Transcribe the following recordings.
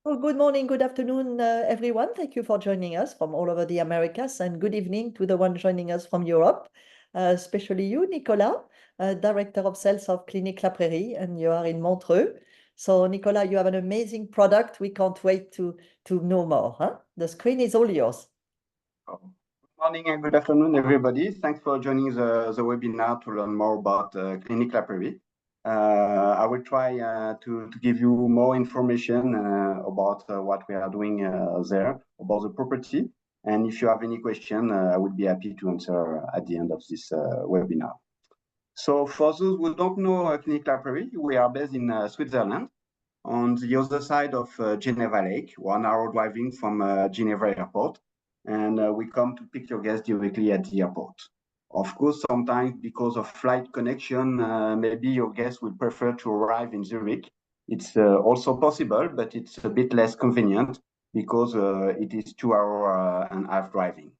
Well, good morning, good afternoon, everyone. Thank you for joining us from all over the Americas, and good evening to the one joining us from Europe, especially you, Nicolas, Director of Sales of Clinique La Prairie, and you are in Montreux. So, Nicolas, you have an amazing product. We can't wait to know more. Huh? The screen is all yours. Good morning and good afternoon, everybody. Thanks for joining the webinar to learn more about Clinique La Prairie. I will try to give you more information about what we are doing there, about the property. And if you have any question, I would be happy to answer at the end of this webinar. So for those who don't know Clinique La Prairie, we are based in Switzerland, on the other side of Geneva Lake, 1 hour driving from Geneva Airport. And we come to pick your guests directly at the airport. Of course, sometimes because of flight connection, maybe your guests will prefer to arrive in Zurich. It's also possible, but it's a bit less convenient because it is 2 hour and a half driving.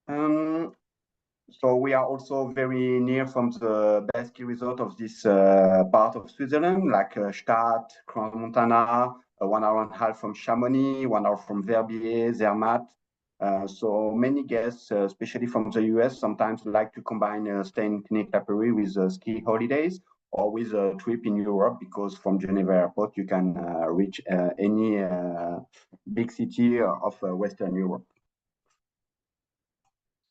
So we are also very near from the best ski resort of this part of Switzerland, like Stade, Crans-Montana, 1 hour and a half from Chamonix, 1 hour from Verbier, Zermatt. So many guests, especially from the US, sometimes like to combine staying in Clinique La Prairie with ski holidays or with a trip in Europe, because from Geneva Airport you can reach any big city of Western Europe.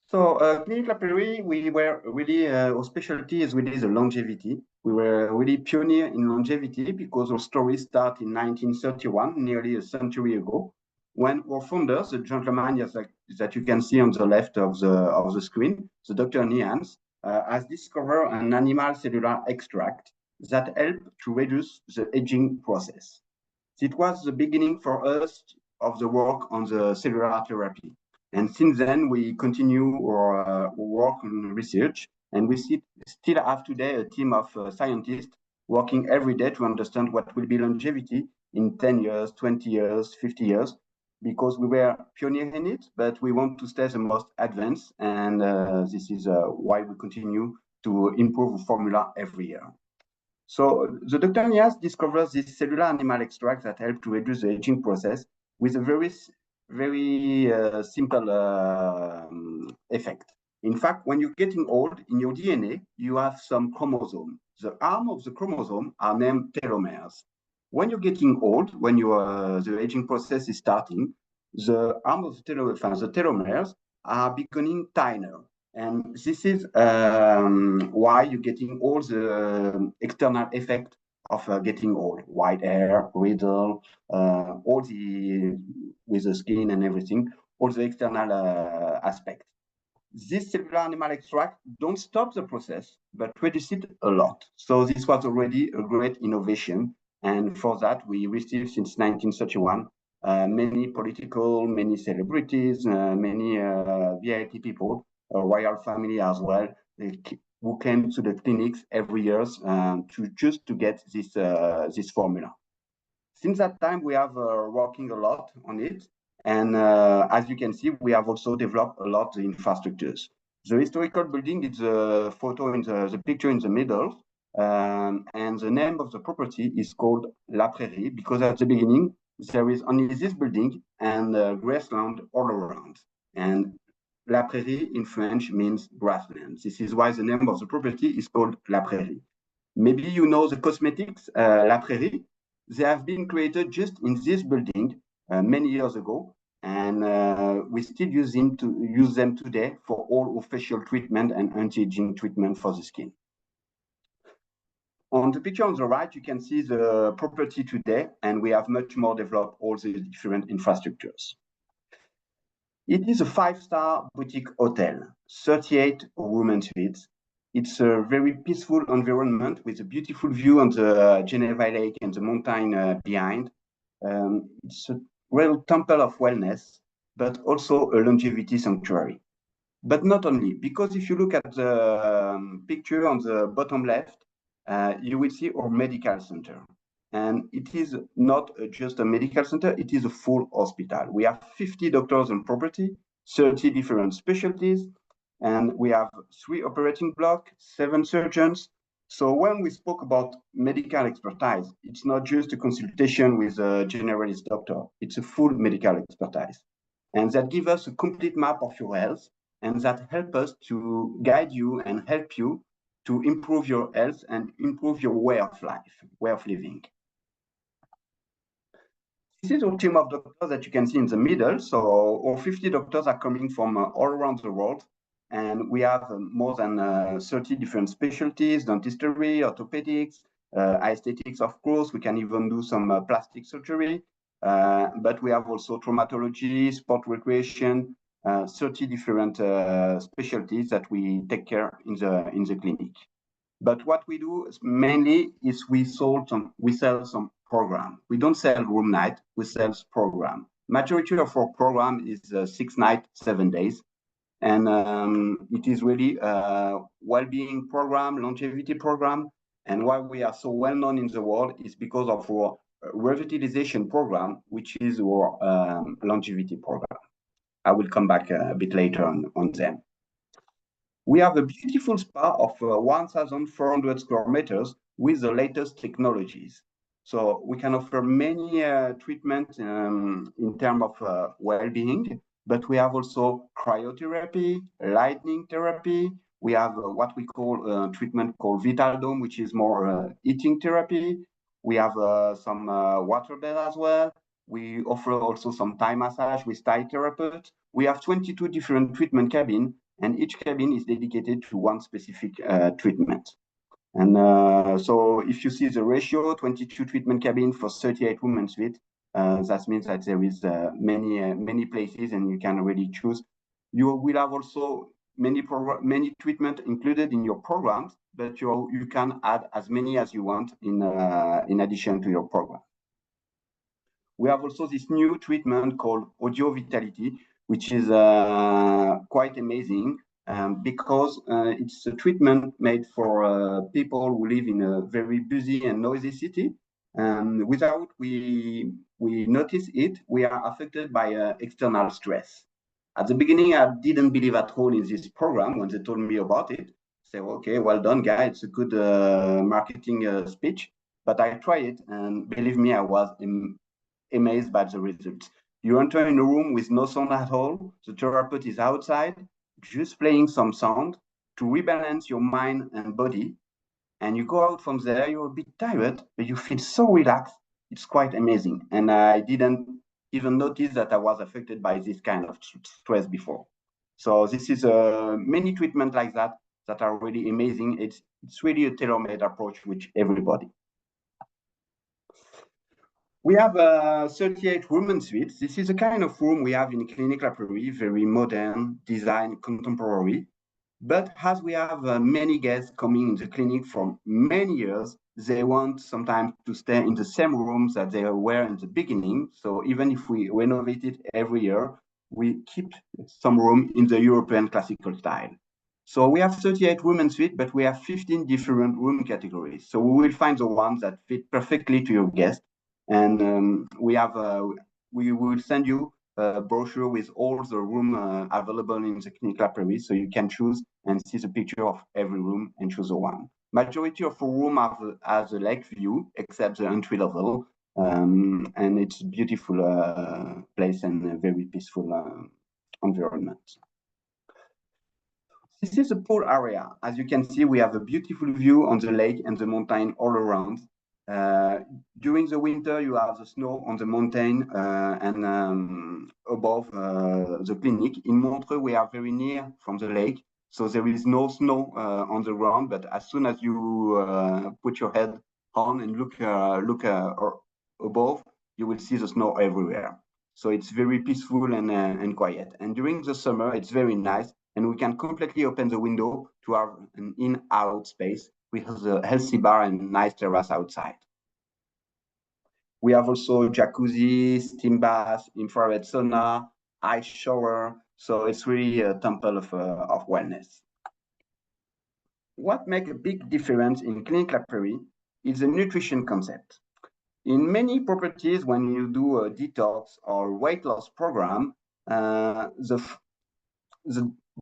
So Clinique La Prairie, we were really, our specialty is really the longevity. We were really pioneer in longevity because our story started in 1931, nearly a century ago, when our founders, the gentleman that you can see on the left of the screen, the Dr. Nians, has discovered an animal cellular extract that helped to reduce the aging process. It was the beginning for us of the work on the cellular therapy. And since then, we continue our work on research, and we still have today a team of scientists working every day to understand what will be longevity in 10 years, 20 years, 50 years, because we were pioneer in it, but we want to stay the most advanced, and this is why we continue to improve the formula every year. So the Dr. Nias discovers this cellular animal extract that help to reduce the aging process with a very simple effect. In fact, when you're getting old, in your DNA, you have some chromosome. The arm of the chromosome are named telomeres. When you're getting old, when the aging process is starting, the arm of the telomeres are becoming tinier. And this is why you're getting all the external effect of getting old, white hair, wrinkle, all with the skin and everything, all the external aspects. This cellular animal extract don't stop the process, but reduce it a lot. So this was already a great innovation. And for that, we received since 1931 many political, many celebrities, many VIP people, royal family as well, who came to the clinics every year to get this formula. Since that time, we have working a lot on it. And as you can see, we have also developed a lot of the infrastructures. The historical building is the photo in the picture in the middle. And the name of the property is called La Prairie, because at the beginning, there is only this building and grassland all around. And La Prairie in French means grassland. This is why the name of the property is called La Prairie. Maybe you know the cosmetics, La Prairie. They have been created just in this building many years ago, and we still use them today for all facial treatment and anti-aging treatment for the skin. On the picture on the right, you can see the property today, and we have much more developed all the different infrastructures. It is a 5-star boutique hotel, 38 room and suites. It's a very peaceful environment with a beautiful view on the Geneva Lake and the mountain behind. It's a real temple of wellness, but also a longevity sanctuary. But not only, because if you look at the picture on the bottom left, you will see our medical center. And it is not just a medical center, it is a full hospital. We have 50 doctors on property, 30 different specialties, and we have 3 operating blocks, 7 surgeons, So when we spoke about medical expertise, it's not just a consultation with a generalist doctor, it's a full medical expertise. And that gives us a complete map of your health, and that help us to guide you and help you to improve your health and improve your way of life, way of living. This is our team of doctors that you can see in the middle. So our 50 doctors are coming from all around the world. And we have more than 30 different specialties: dentistry, orthopedics, aesthetics, of course. We can even do some plastic surgery. But we have also traumatology, sport recreation, 30 different specialties that we take care in the clinic. But what we do mainly is we sell some program. We don't sell room night, we sell program. Majority of our program is 6 nights, 7 days. And it is really a well-being program, longevity program. And why we are so well known in the world is because of our revitalization program, which is our longevity program. I will come back a bit later on them. We have a beautiful spa of 1,400 square meters with the latest technologies. So we can offer many treatments in terms of well-being, but we have also cryotherapy, lightning therapy. We have what we call a treatment called Vital Dome, which is more eating therapy. We have some water bed as well. We offer also some Thai massage with Thai therapist. We have 22 different treatment cabins, and each cabin is dedicated to one specific treatment. And so if you see the ratio, 22 treatment cabin for 38 women suite, that means that there is many places and you can really choose. You will have also many treatment included in your programs, but you can add as many as you want in addition to your program. We have also this new treatment called Audio Vitality, which is quite amazing because it's a treatment made for people who live in a very busy and noisy city. Without we notice it, we are affected by external stress. At the beginning, I didn't believe at all in this program when they told me about it. Say, okay, well done, guy. It's a good marketing speech. But I tried it, and believe me, I was amazed by the results. You enter in a room with no sound at all. The therapist is outside, just playing some sound to rebalance your mind and body. And you go out from there, you're a bit tired, but you feel so relaxed. It's quite amazing. And I didn't even notice that I was affected by this kind of stress before. So this is many treatments like that that are really amazing. It's really a tailor-made approach with everybody. We have 38 women suites. This is a kind of room we have in Clinique La Prairie, very modern, design, contemporary. But as we have many guests coming in the clinic from many years, they want sometimes to stay in the same rooms that they were in the beginning. So even if we renovate it every year, we keep some room in the European classical style. So we have 38 women suites, but we have 15 different room categories. So we will find the ones that fit perfectly to your guest. And we will send you a brochure with all the room available in the Clinique La Prairie, so you can choose and see the picture of every room and choose the one. Majority of the room has a lake view, except the entry level, and it's a beautiful place and a very peaceful environment. This is a pool area. As you can see, we have a beautiful view on the lake and the mountain all around. During the winter, you have the snow on the mountain and above the clinic. In Montreux, we are very near from the lake, so there is no snow on the ground. But as soon as you put your head on and look above, you will see the snow everywhere. So it's very peaceful and quiet. And during the summer, it's very nice, and we can completely open the window to have an in-out space with a healthy bar and nice terrace outside. We have also jacuzzi, steam bath, infrared sauna, ice shower. So it's really a temple of wellness. What makes a big difference in Clinique La Prairie is the nutrition concept. In many properties, when you do a detox or weight loss program, the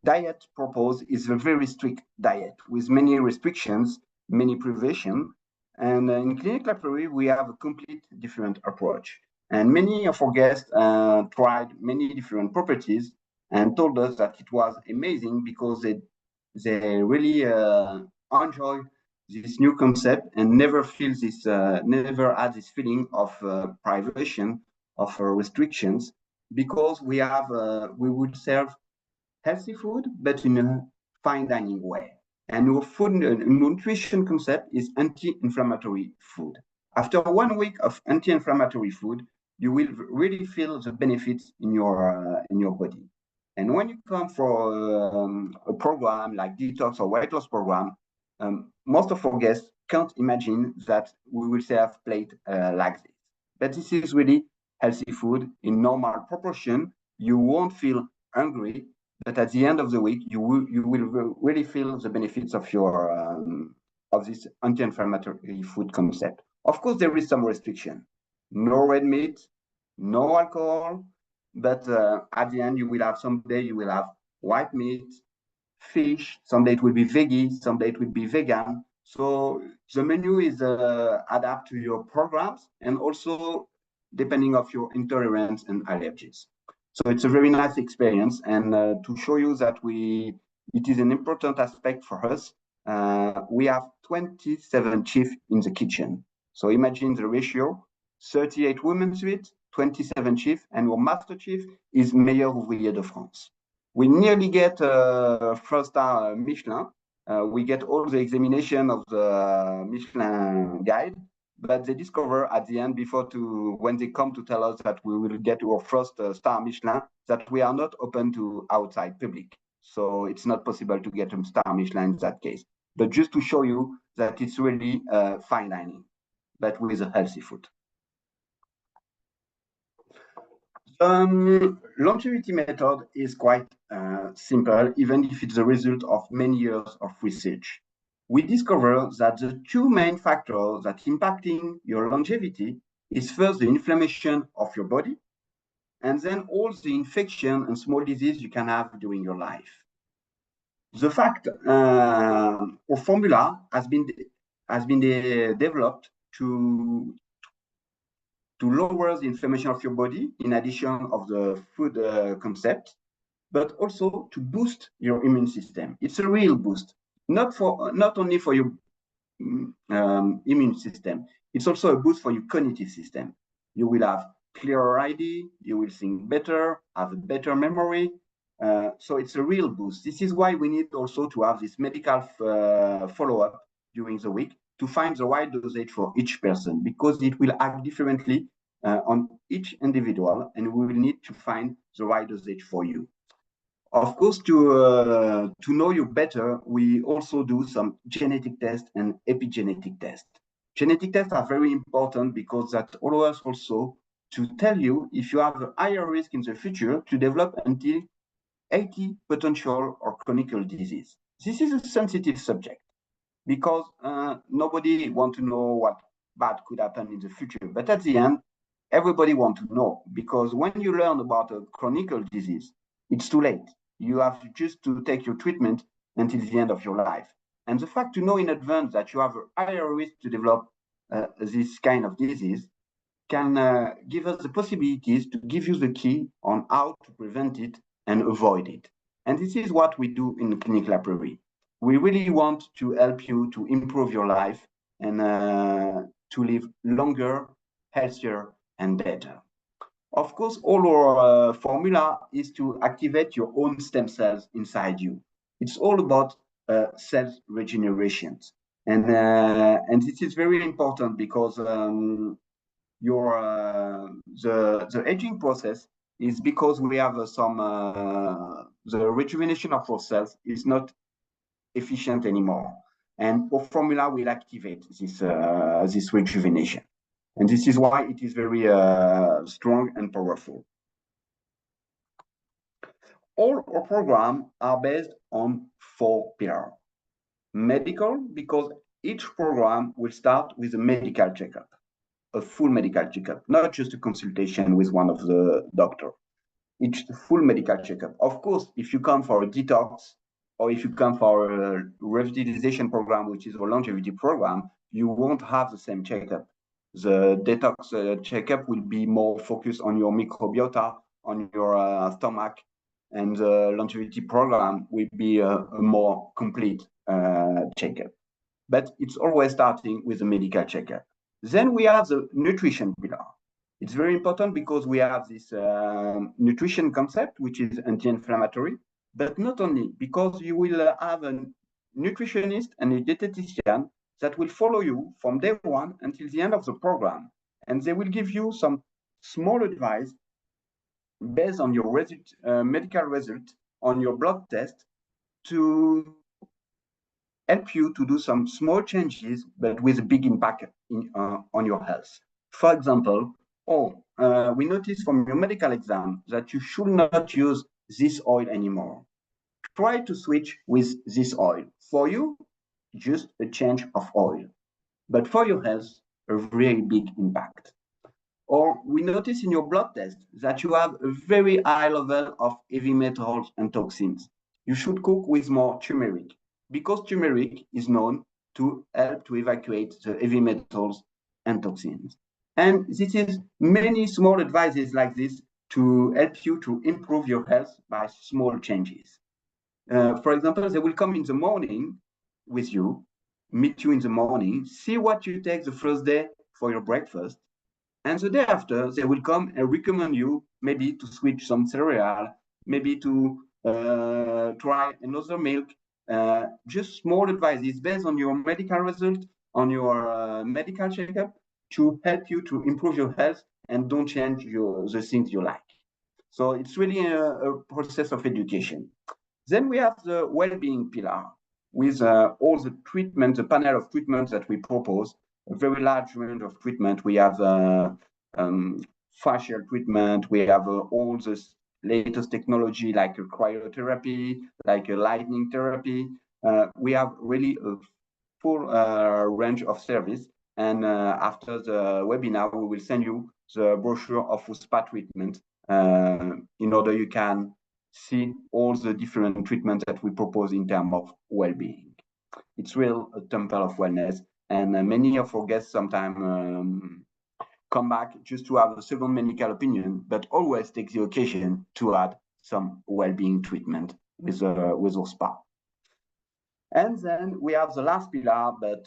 diet proposed is a very strict diet with many restrictions many prevention. And in Clinique Prairie, we have a complete different approach. And many of our guests tried many different properties and told us that it was amazing because they really enjoy this new concept and never feel this, never had this feeling of privation, of restrictions, because we would serve healthy food, but in a fine dining way. And your food nutrition concept is anti-inflammatory food. After 1 week of anti-inflammatory food, you will really feel the benefits in your body. And when you come for a program like detox or weight loss program, most of our guests can't imagine that we will serve plate like this. But this is really healthy food in normal proportion. You won't feel hungry, but at the end of the week, you will really feel the benefits of this anti-inflammatory food concept. Of course, there is some restriction: no red meat, no alcohol, but at the end, you will have someday you will have white meat, fish. Someday it will be veggie, someday it will be vegan. So the menu is adapt to your programs and also depending of your intolerance and allergies. So it's a very nice experience, and to show you that it is an important aspect for us. We have 27 chefs in the kitchen. So imagine the ratio: 38 women suite, 27 chefs, and our master chef is Meilleur Ouvrier de France. We nearly get first star Michelin. We get all the examination of the Michelin guide, but they discover at the end, when they come to tell us that we will get our first star Michelin, that we are not open to outside public. So it's not possible to get a star Michelin in that case. But just to show you that it's really fine dining, but with a healthy food. Longevity method is quite simple, even if it's the result of many years of research. We discover that the two main factors that impacting your longevity is first the inflammation of your body, and then all the infection and small disease you can have during your life. The fact or formula has been developed to lower the inflammation of your body, in addition of the food concept, but also to boost your immune system. It's a real boost, not only for your immune system, it's also a boost for your cognitive system. You will have clearer ID, you will think better, have a better memory. So it's a real boost. This is why we need also to have this medical follow-up during the week to find the right dosage for each person, because it will act differently on each individual, and we will need to find the right dosage for you. Of course, to know you better, we also do some genetic tests and epigenetic tests. Genetic tests are very important because that allow us also to tell you if you have a higher risk in the future to develop until 80 potential or chronic disease. This is a sensitive subject because nobody wants to know what bad could happen in the future. But at the end, everybody wants to know, because when you learn about a chronic disease, it's too late. You have just to take your treatment until the end of your life. And the fact to know in advance that you have a higher risk to develop this kind of disease can give us the possibilities to give you the key on how to prevent it and avoid it. And this is what we do in Clinique Prairie. We really want to help you to improve your life and to live longer, healthier, and better. Of course, all our formula is to activate your own stem cells inside you. It's all about cell regeneration. And this is very important because the aging process is because we have the rejuvenation of our cells is not efficient anymore, and our formula will activate this rejuvenation, and this is why it is very strong and powerful. All our programs are based on 4 pillars. Medical, because each program will start with a medical checkup, a full medical checkup, not just a consultation with one of the doctors. It's a full medical checkup. Of course, if you come for a detox, or if you come for a revitalization program, which is a longevity program, you won't have the same checkup. The detox checkup will be more focused on your microbiota, on your stomach, and the longevity program will be a more complete checkup. But it's always starting with a medical checkup. Then we have the nutrition pillar. It's very important because we have this nutrition concept, which is anti-inflammatory, but not only, because you will have a nutritionist and a dietitian that will follow you from day one until the end of the program. And they will give you some small advice based on your medical result, on your blood test, to help you to do some small changes, but with a big impact on your health. For example, we noticed from your medical exam that you should not use this oil anymore. Try to switch with this oil. For you, just a change of oil, but for your health, a very big impact. Or we notice in your blood test that you have a very high level of heavy metals and toxins. You should cook with more turmeric, because turmeric is known to help to evacuate the heavy metals and toxins. And this is many small advices like this to help you to improve your health by small changes. For example, they will come in the morning with you, meet you in the morning, see what you take the first day for your breakfast, and the day after, they will come and recommend you maybe to switch some cereal, maybe to try another milk. Just small advices based on your medical result, on your medical checkup, to help you to improve your health and don't change the things you like. So it's really a process of education. Then we have the well-being pillar with all the treatment, the panel of treatments that we propose, a very large range of treatment. We have facial treatment, we have all the latest technology like a cryotherapy, like a lightning therapy. We have really a full range of service. And after the webinar, we will send you the brochure of spa treatment in order you can see all the different treatments that we propose in terms of well-being. It's real a temple of wellness, and many of our guests sometimes come back just to have a second medical opinion, but always take the occasion to add some well-being treatment with our spa. And then we have the last pillar, but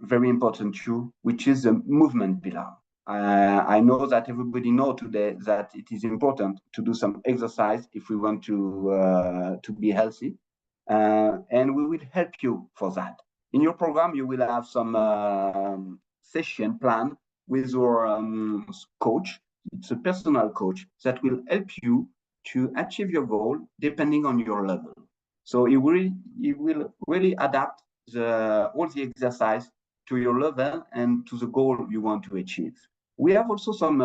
very important too, which is the movement pillar. I know that everybody knows today that it is important to do some exercise if we want to be healthy, and we will help you for that. In your program, you will have some session plan with your coach. It's a personal coach that will help you to achieve your goal depending on your level. So it will really adapt all the exercise to your level and to the goal you want to achieve. We have also some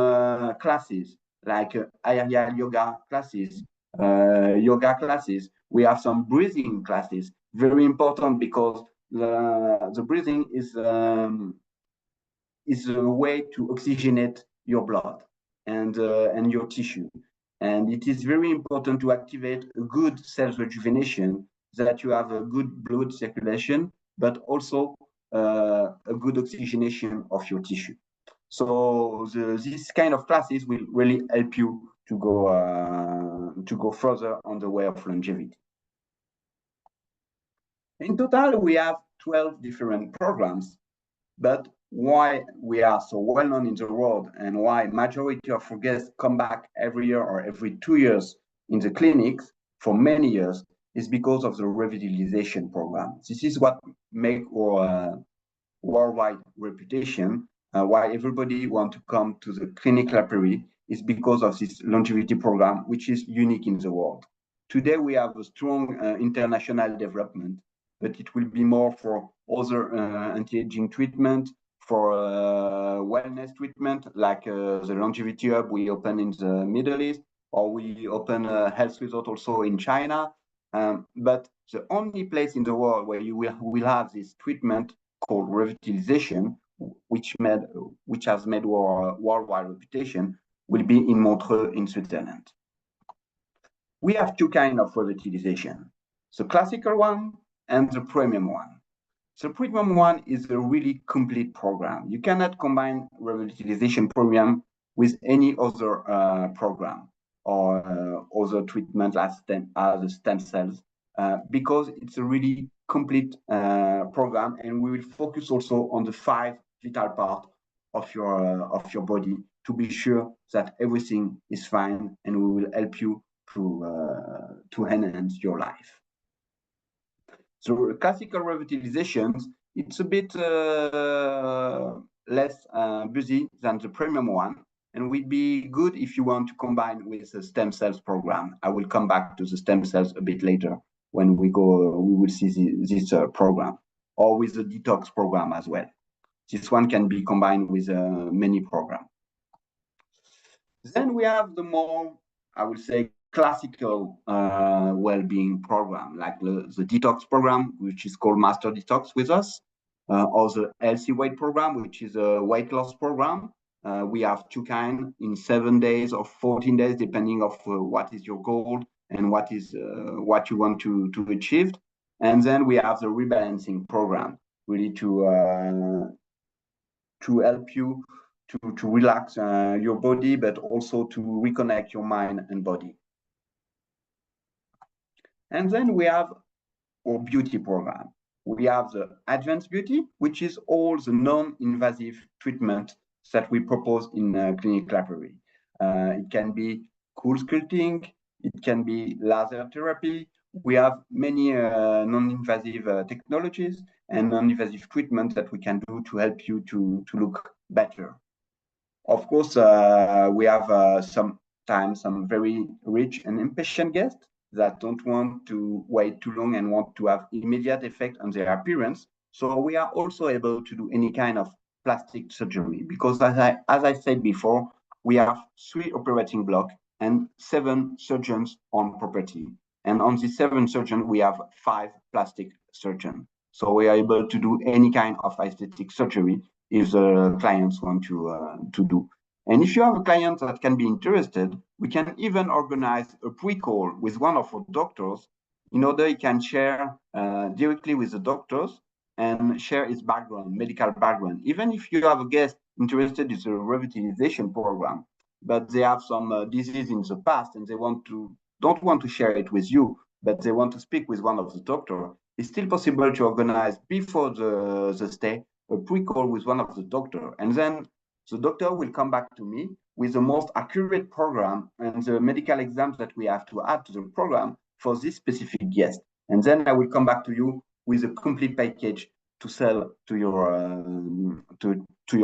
classes like aerial yoga classes, yoga classes. We have some breathing classes, very important because the breathing is a way to oxygenate your blood and your tissue. And it is very important to activate a good self-rejuvenation, that you have a good blood circulation, but also a good oxygenation of your tissue. So these kind of classes will really help you to go further on the way of longevity. In total, we have 12 different programs, but why we are so well known in the world and why majority of our guests come back every year or every 2 years in the clinics for many years is because of the revitalization program. This is what makes our worldwide reputation. Why everybody want to come to the Clinique Prairie is because of this longevity program, which is unique in the world. Today we have a strong international development, but it will be more for other anti-aging treatment, for wellness treatment, like the longevity hub we open in the Middle East, or we open a health resort also in China. But the only place in the world where you will have this treatment called revitalization, which has made our worldwide reputation, will be in Montreux in Switzerland. We have two kinds of revitalization. the classical one and the premium one. The premium one is a really complete program. You cannot combine revitalization premium with any other program or other treatment as the stem cells because it's a really complete program, and we will focus also on the 5 vital parts of your body to be sure that everything is fine, and we will help you to enhance your life. So classical revitalizations, it's a bit less busy than the premium one, and will be good if you want to combine with the stem cells program. I will come back to the stem cells a bit later when we will see this program, or with the detox program as well. This one can be combined with many programs. Then we have the more, I would say, classical well-being program, like the detox program, which is called Master Detox with us, or the Healthy Weight program, which is a weight loss program. We have two kinds in 7 days or 14 days, depending of what is your goal and what you want to achieve. And then we have the rebalancing program, really to help you to relax your body, but also to reconnect your mind and body. And then we have our beauty program. We have the advanced beauty, which is all the non-invasive treatment that we propose in Clinique Prairie. It can be cool sculpting, it can be laser therapy. We have many non-invasive technologies and non-invasive treatment that we can do to help you to look better. Of course, we have sometimes some very rich and impatient guests that don't want to wait too long and want to have immediate effect on their appearance. So we are also able to do any kind of plastic surgery because, as I said before, we have 3 operating blocks and 7 surgeons on property. And on the 7 surgeons, we have 5 plastic surgeons. So we are able to do any kind of aesthetic surgery if the clients want to do. And if you have a client that can be interested, we can even organize a pre-call with one of our doctors in order he can share directly with the doctors and share his background, medical background. Even if you have a guest interested in the revitalization program, but they have some disease in the past and they don't want to share it with you, but they want to speak with one of the doctors, it's still possible to organize before the stay a pre-call with one of the doctor, and then the doctor will come back to me with the most accurate program and the medical exams that we have to add to the program for this specific guest. And then I will come back to you with a complete package to sell to your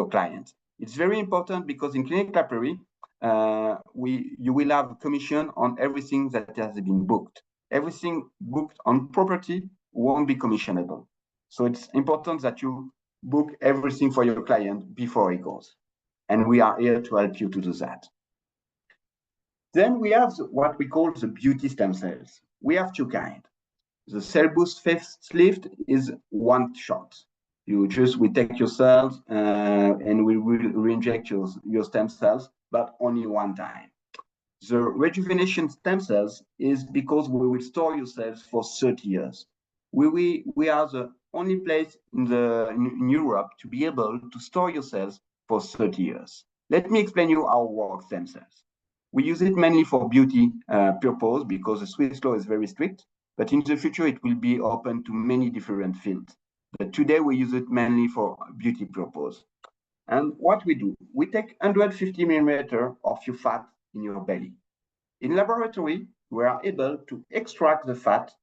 clients. It's very important because in Clinique Prairie, you will have a commission on everything that has been booked. Everything booked on property won't be commissionable. So it's important that you book everything for your client before he goes. And we are here to help you to do that. Then we have what we call the beauty stem cells. We have 2 kinds. The cell boost facelift is one shot. We take your cells and we will re-inject your stem cells, but only one time. The rejuvenation stem cells is because we will store your cells for 30 years. We are the only place in Europe to be able to store your cells for 30 years. Let me explain you how it works stem cells. We use it mainly for beauty purpose because the Swiss law is very strict, but in the future it will be open to many different fields. But today we use it mainly for beauty purpose. And what we do, we take 150 millimeters of your fat in your belly. In laboratory, we are able to extract the fat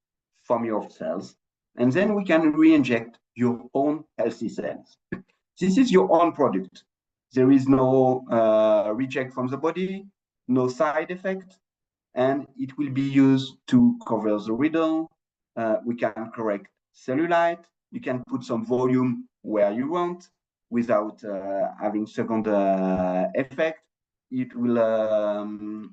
from your cells, and then we can re-inject your own healthy cells. This is your own product. There is no reject from the body, no side effect, and it will be used to cover the riddle. We can correct cellulite. You can put some volume where you want without having second effect. It will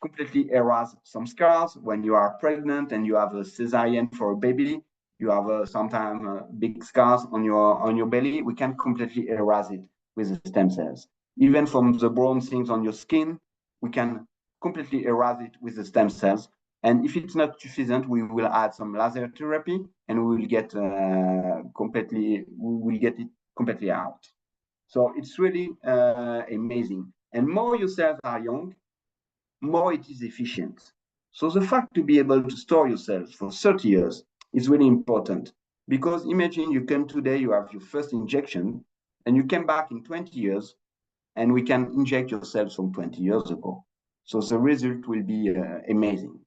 completely erase some scars when you are pregnant and you have a cesarean for a baby. You have sometimes big scars on your belly. We can completely erase it with the stem cells. Even from the brown things on your skin, we can completely erase it with the stem cells, And if it's not sufficient, we will add some laser therapy, and we will get it completely out. So it's really amazing. And more your cells are young, more it is efficient. So the fact to be able to store your cells for 30 years is really important, because imagine you come today, you have your first injection, and you come back in 20 years, and we can inject your cells from 20 years ago. So the result will be amazing.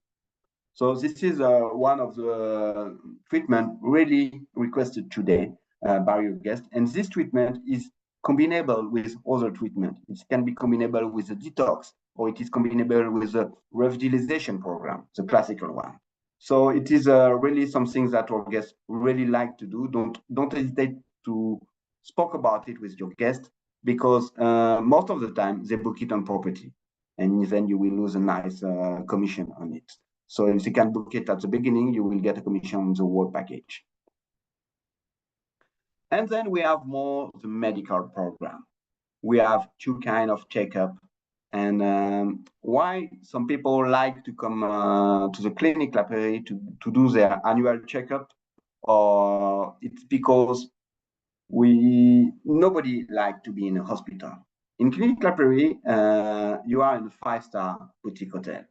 So this is one of the treatment really requested today by your guest. And this treatment is combinable with other treatment. It can be combinable with a detox, or it is combinable with a revitalization program, the classical one. So it is really something that our guests really like to do. Don't hesitate to speak about it with your guest, because most of the time they book it on property, and then you will lose a nice commission on it. So if you can book it at the beginning, you will get a commission on the whole package. And then we have more the medical program. We have two kind of checkup. And why some people like to come to the Clinique La Prairie to do their annual checkup, or it's because nobody like to be in a hospital. In Clinique La Prairie, you are in a 5-star boutique hotel.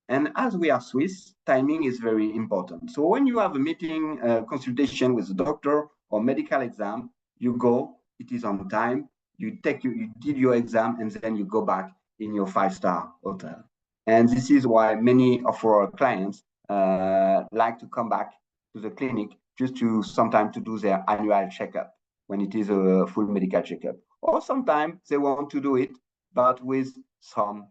And as we are Swiss, timing is very important. So when you have a meeting, consultation with the doctor or medical exam, you go, it is on time, you did your exam, and then you go back in your 5-star hotel. And this is why many of our clients like to come back to the clinic just to sometimes to do their annual checkup when it is a full medical checkup. Or sometimes they want to do it, but with some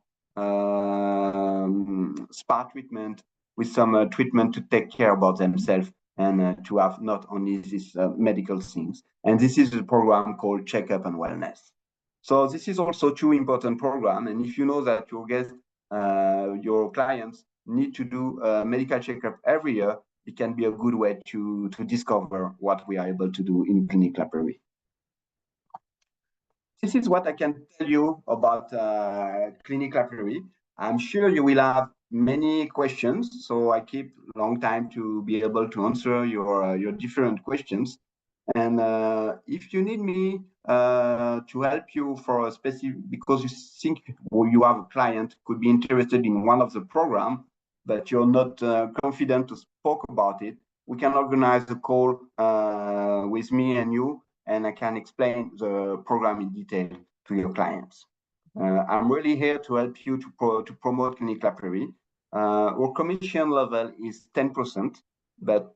spa treatment, with some treatment to take care about themselves, and to have not only these medical things. And this is a program called Checkup and Wellness. So this is also two important program. And if you know that your guests, your clients need to do a medical checkup every year, it can be a good way to discover what we are able to do in Clinique La Prairie. This is what I can tell you about Clinique La Prairie. I'm sure you will have many questions, so I keep a long time to be able to answer your different questions. And if you need me to help you for a specific, because you think you have a client could be interested in one of the program, but you're not confident to speak about it, we can organize a call with me and you, and I can explain the program in detail to your clients. I'm really here to help you to promote Clinique La Prairie. Our commission level is 10%, but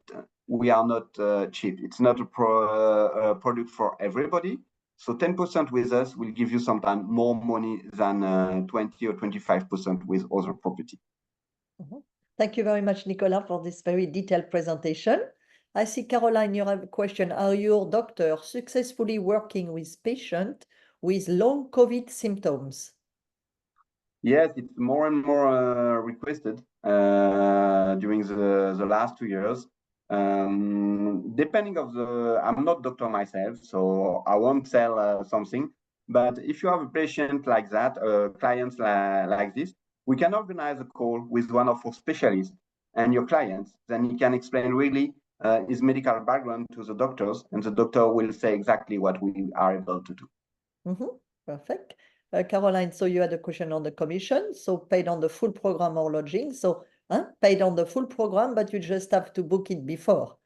we are not cheap. It's not a product for everybody. So 10% with us will give you sometimes more money than 20 or 25% with other property. Mm-hmm. Thank you very much, Nicolas, for this very detailed presentation. I see, Caroline, you have a question. Are your doctors successfully working with patients with long COVID symptoms? Yes, it's more and more requested during the last 2 years. Depending of I'm not doctor myself, so I won't tell something. But if you have a patient like that, clients like this, we can organize a call with one of our specialists and your clients. Then he can explain really his medical background to the doctors, and the doctor will say exactly what we are able to do. Mm-hmm. Perfect. Caroline, so you had a question on the commission, so paid on the full program or lodging. So paid on the full program, but you just have to book it before.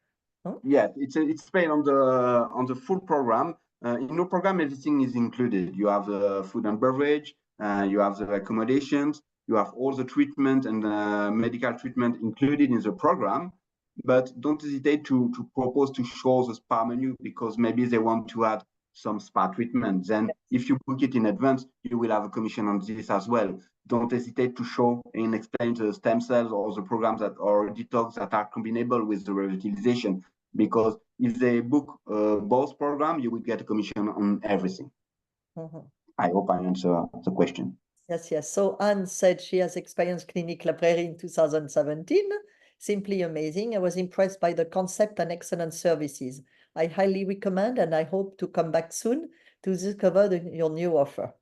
Huh? Yeah, it's paid on the full program. In your program, everything is included. You have the food and beverage, you have the accommodations, you have all the treatment and medical treatment included in the program. But don't hesitate to propose to show the spa menu, because maybe they want to add some spa treatment. Then if you book it in advance, you will have a commission on this as well. Don't hesitate to show and explain the stem cells or the programs that are detox that are combinable with the revitalization. Because if they book both programs, you will get a commission on everything. Mm-hmm. I hope I answer the question. Yes, yes. So Anne said she has experienced Clinique La Prairie in 2017. Simply amazing. I was impressed by the concept and excellent services. I highly recommend, and I hope to come back soon to discover your new offer.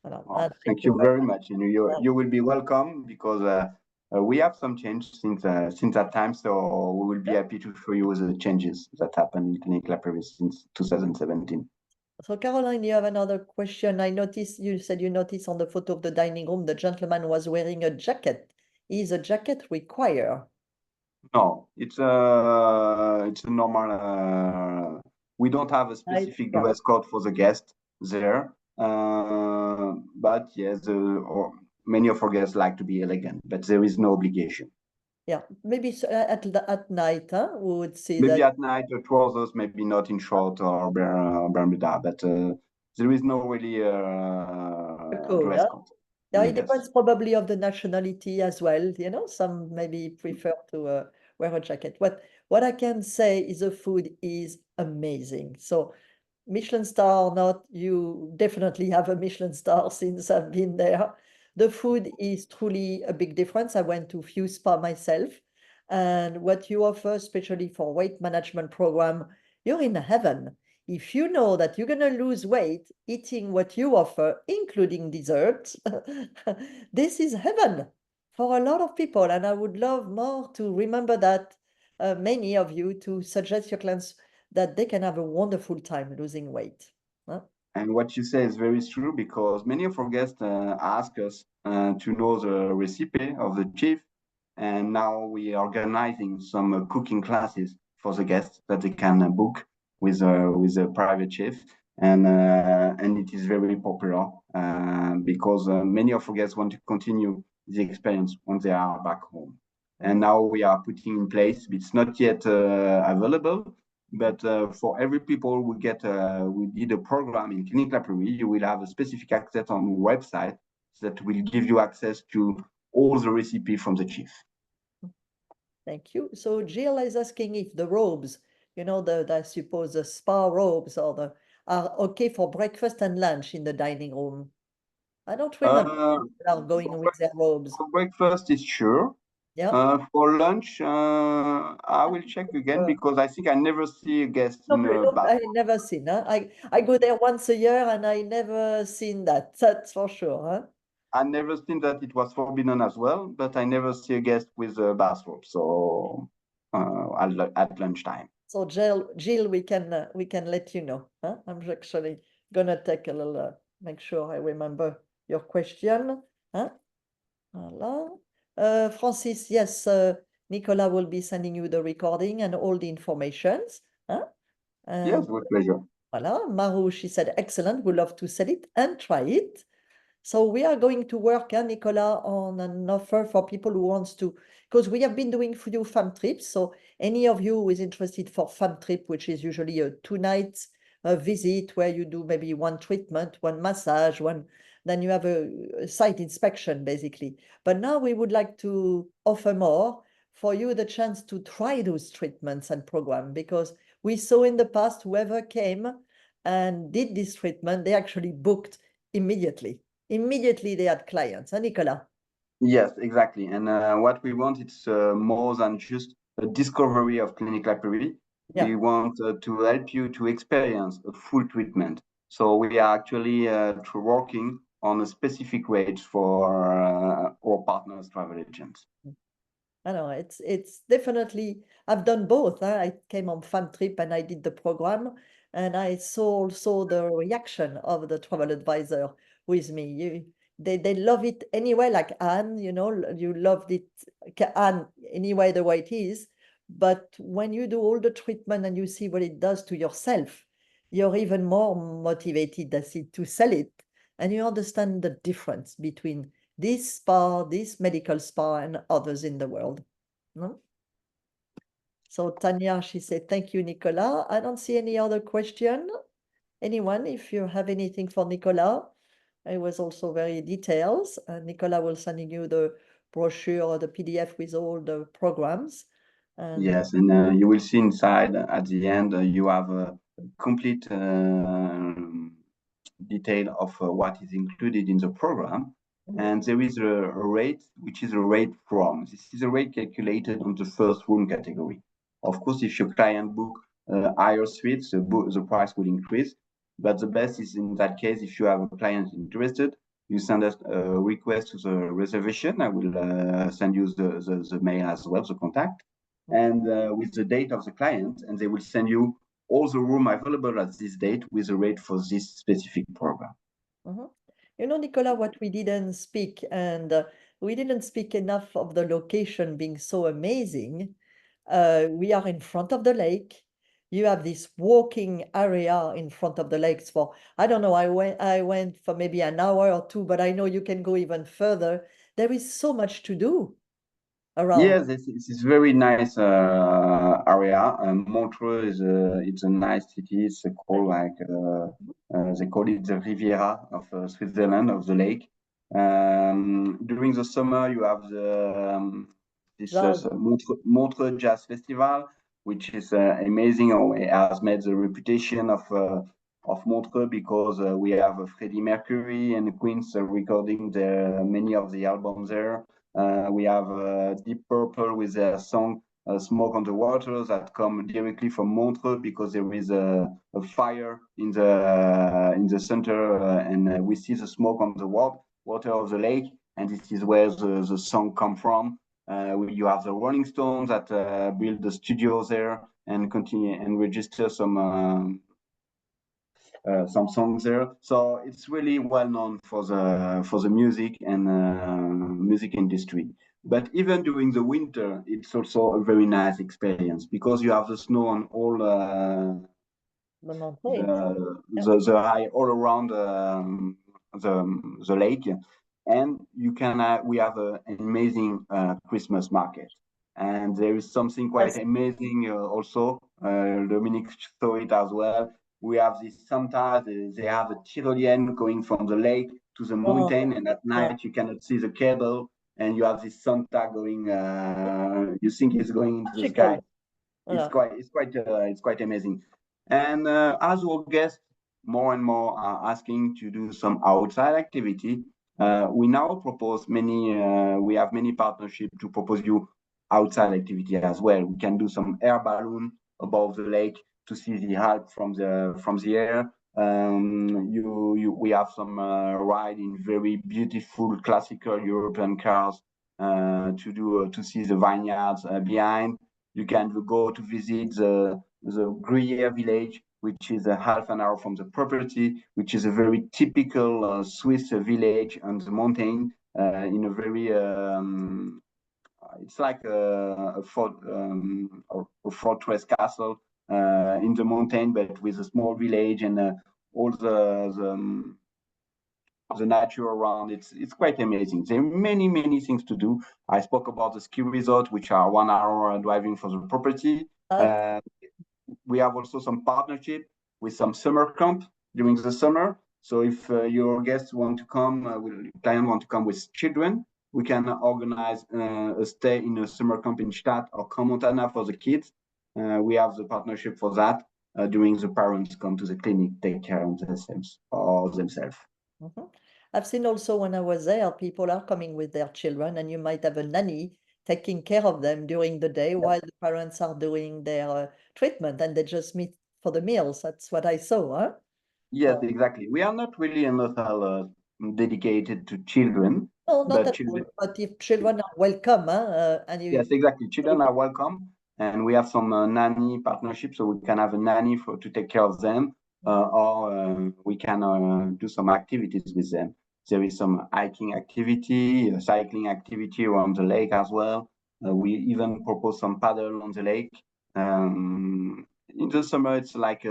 Oh, thank you very much. And you will be welcome, because We have some change since that time, so we will be happy to show you the changes that happened in Clinique La Prairie since 2017. So Caroline, you have another question. I noticed you said you noticed on the photo of the dining room, the gentleman was wearing a jacket. Is a jacket required? No, it's a normal. We don't have a specific Yeah. dress code for the guest there, but yes, many of our guests like to be elegant, but there is no obligation. Yeah, maybe at night, huh? We would see Maybe that. at night, trousers, maybe not in short or Bermuda, but there is no really Cool, dress yeah. code. Yeah, it Yes. depends probably of the nationality as well. You know, some maybe prefer to wear a jacket. What I can say is the food is amazing. So Michelin star or not, you definitely have a Michelin star since I've been there. The food is truly a big difference. I went to few spa myself, and what you offer, especially for weight management program, you're in heaven. If you know that you're gonna lose weight eating what you offer, including desserts, this is heaven for a lot of people. And I would love more to remember that many of you to suggest your clients that they can have a wonderful time losing weight. Huh? And what you say is very true because many of our guests ask us to know the recipe of the chef, and now we are organizing some cooking classes for the guests that they can book with a private chef, and it is very popular because many of our guests want to continue the experience when they are back home. And now we are putting in place. It's not yet available, but for every people we did a program in Clinique La Prairie, you will have a specific access on the website that will give you access to all the recipe from the chief. Thank you. So Jill is asking if the robes, I suppose the spa robes are okay for breakfast and lunch in the dining room. I don't remember Uh, people are going for, with their robes. for breakfast is sure. Yeah. For lunch, I will check again because I think I never see a guest No, in a no, bath. I never seen, huh? I go there once a year and I never seen that. That's for sure, huh? I never seen that it was forbidden as well, but I never see a guest with a bathrobe. So at lunchtime. So Jill, we can let you know, huh? I'm actually gonna take a little make sure I remember your question, huh? Voilà. Francis, yes, Nicola will be sending you the recording and all the informations, huh? Yes, And with pleasure. voilà, Maru, she said, excellent, would love to sell it and try it. So we are going to work, Nicola, on an offer for people who wants to, because we have been doing few fun trips. So any of you who is interested for fun trip, which is usually a 2 night visit where you do maybe one treatment, one massage, then you have a site inspection basically. But now we would like to offer more for you the chance to try those treatments and program because we saw in the past whoever came and did this treatment, they actually booked immediately. Immediately they had clients, huh, Nicola? Yes, exactly. And what we want is more than just a discovery of Clinique La Prairie. Yeah. We want to help you to experience a full treatment. So we are actually working on a specific rate for our partners, travel agents. I know it's definitely I've done both. Huh? I came on fun trip and I did the program, and I saw also the reaction of the travel advisor with me. They love it anyway, like Anne, you loved it, Anne, anyway the way it is. But when you do all the treatment and you see what it does to yourself, you're even more motivated as it to sell it, and you understand the difference between this spa, this medical spa, and others in the world. No? So Tanya, she said, thank you, Nicola. I don't see any other question. Anyone, if you have anything for Nicola, it was also very details. Nicola will send you the brochure or the PDF with all the programs. And Yes, and you will see inside at the end, you have a complete detail of what is included in the program. And there is a rate, which is a rate from. This is a rate calculated on the first room category. Of course, if your client book higher suites, the price will increase. But the best is in that case, if you have a client interested, you send us a request to the reservation. I will send you the mail as well, the contact, and with the date of the client, and they will send you all the room available at this date with a rate for this specific program. Mhm. You know, Nicola, what we didn't speak, and we didn't speak enough of the location being so amazing. We are in front of the lake. You have this walking area in front of the lakes for, I don't know, I went for maybe an hour or two, but I know you can go even further. There is so much to do around. Yes, this is very nice area. Montreux is it's a nice city. It's called like they call it the Riviera of Switzerland, of the lake. During the summer, you have this Jazz. Montreux Jazz Festival, which is amazing. Or it has made the reputation of Montreux because we have Freddie Mercury and the Queens recording many of the albums there. We have Deep Purple with their song "Smoke on the Water" that come directly from Montreux because there is a fire in the center, and we see the smoke on the water of the lake, and this is where the song come from. You have the Rolling Stones that build the studio there and continue and register some songs there. So it's really well known for the music and music industry. But even during the winter, it's also a very nice experience because you have the snow on all The mountains. Yeah. the high all around the lake, and you can we have an amazing Christmas market, and there is something quite Yes. amazing also. Dominique saw it as well. We have this Santa. They have a Tyrolean going from the lake to the Oh, mountain, and at yeah. night you cannot see the cable, and you have this Santa going. You think he's going into the sky. Magical. Yeah. It's quite amazing. And as our guests more and more are asking to do some outside activity, we now propose we have many partnerships to propose you outside activity as well. We can do some air balloon above the lake to see the Alps from the air. We have some ride in very beautiful classical European cars to see the vineyards behind. You can go to visit the Gruyere village, which is a half an hour from the property, which is a very typical Swiss village on the mountain in a very it's like a fortress castle in the mountain, but with a small village and all the nature around. It's quite amazing. There are many things to do. I spoke about the ski resort, which are 1 hour driving from the property. Uh, Uh, we have also some partnership with some summer camp during the summer. So if your guests want to come, client want to come with children, we can organize a stay in a summer camp in Stadt or Montana for the kids. We have the partnership for that. During the parents come to the clinic, take care of themselves. mhm. I've seen also when I was there, people are coming with their children, and you might have a nanny taking care of them during the day while the parents are doing their treatment, and they just meet for the meals. That's what I saw, huh? Yes, So, exactly. We are not really an hotel dedicated to children, no, not but at children. all. But if children are welcome, huh? And Yes, you, exactly. Children are welcome, and we have some nanny partnership, so we can have a nanny to take care of them, or we can do some activities with them. There is some hiking activity, cycling activity around the lake as well. We even propose some paddle on the lake. In the summer, it's like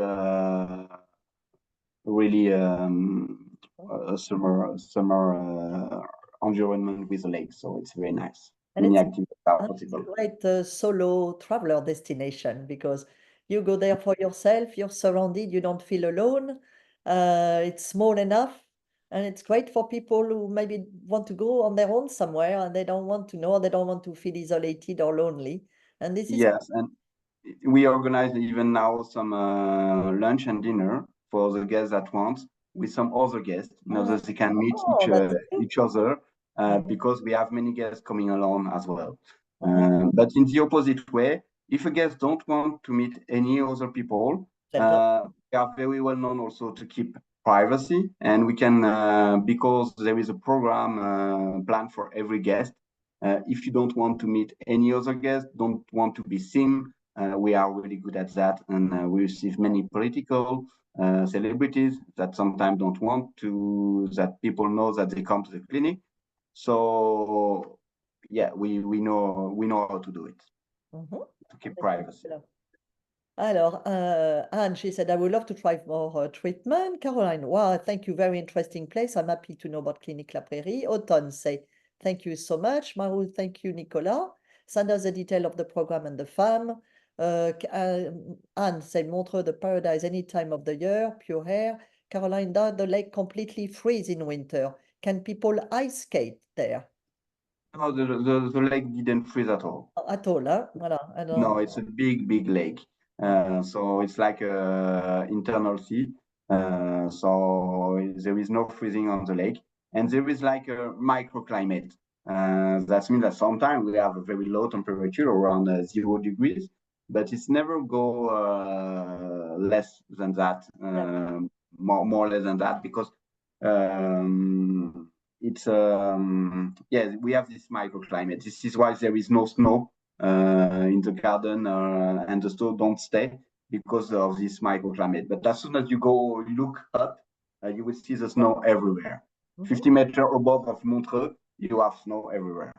really a summer environment with a lake, so it's very nice. and Many it's activities are and it's a possible. great solo traveler destination because you go there for yourself, you're surrounded, you don't feel alone. It's small enough, and it's great for people who maybe want to go on their own somewhere and they don't want to know, they don't want to feel isolated or lonely. And this is, Yes, and we organize even now some lunch and dinner for the guests that want with some other guests in order ah, they can meet oh, that's good. each other Mhm, because we have many guests coming along as well. mhm. But in the opposite way, if a guest don't want to meet any other people, They'll just- they are very well known also to keep privacy, and we can, because there is a program planned for every guest. If you don't want to meet any other guest, don't want to be seen, we are really good at that, and we receive many political celebrities that sometimes don't want to that people know that they come to the clinic. So yeah, we know how to do it to keep privacy. Alors, Anne, she said, I would love to try more treatment. Caroline, wow, thank you. Very interesting place. I'm happy to know about Clinique La Prairie. Autumn say, thank you so much. Maru, thank you, Nicolas. Send us the detail of the program and the femme. Anne said, Montreux the paradise any time of the year, pure hair. Caroline, does the lake completely freeze in winter? Can people ice skate there? No, the lake didn't freeze at all. At all, huh? Voilà. No, it's a big lake. So it's like a internal sea. So there is no freezing on the lake, and there is like a microclimate. That means that sometimes we have a very low temperature around 0 degrees, but it's never go less than that, more or less than that, because it's yeah, we have this microclimate. This is why there is no snow in the garden, and the snow don't stay because of this microclimate. But as soon as you go look up, you will see the snow everywhere. 50 meters above of Montreux, you have snow everywhere.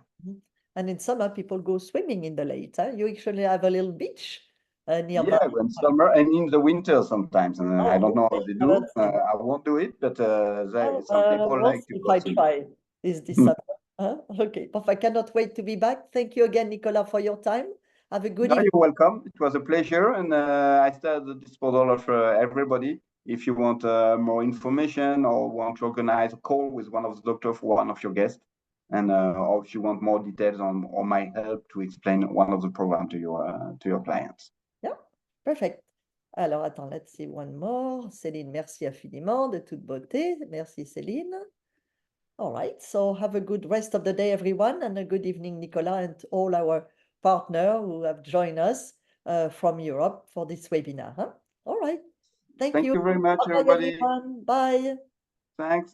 And in summer, people go swimming in the lake. Huh? You actually have a little beach nearby. Yeah, in summer and in the winter sometimes. And I don't know how they do. I won't do it, but some people like to go swimming. Try this summer. Huh? Okay, perfect. I cannot wait to be back. Thank you again, Nicolas, for your time. Have a good No, evening. you're welcome. It was a pleasure, and I stay at the disposal of everybody. If you want more information or want to organize a call with one of the doctors for one of your guests, and or if you want more details on my help to explain one of the program to your clients. Yeah, perfect. Alors, attends, let's see one more. Céline, merci infiniment de toute beauté. Merci, Céline. All right, so have a good rest of the day, everyone, and a good evening, Nicolas, and all our partners who have joined us from Europe for this webinar. Huh? All right, thank you. Thank you very much, Bye, everybody. everyone. Bye. Thanks.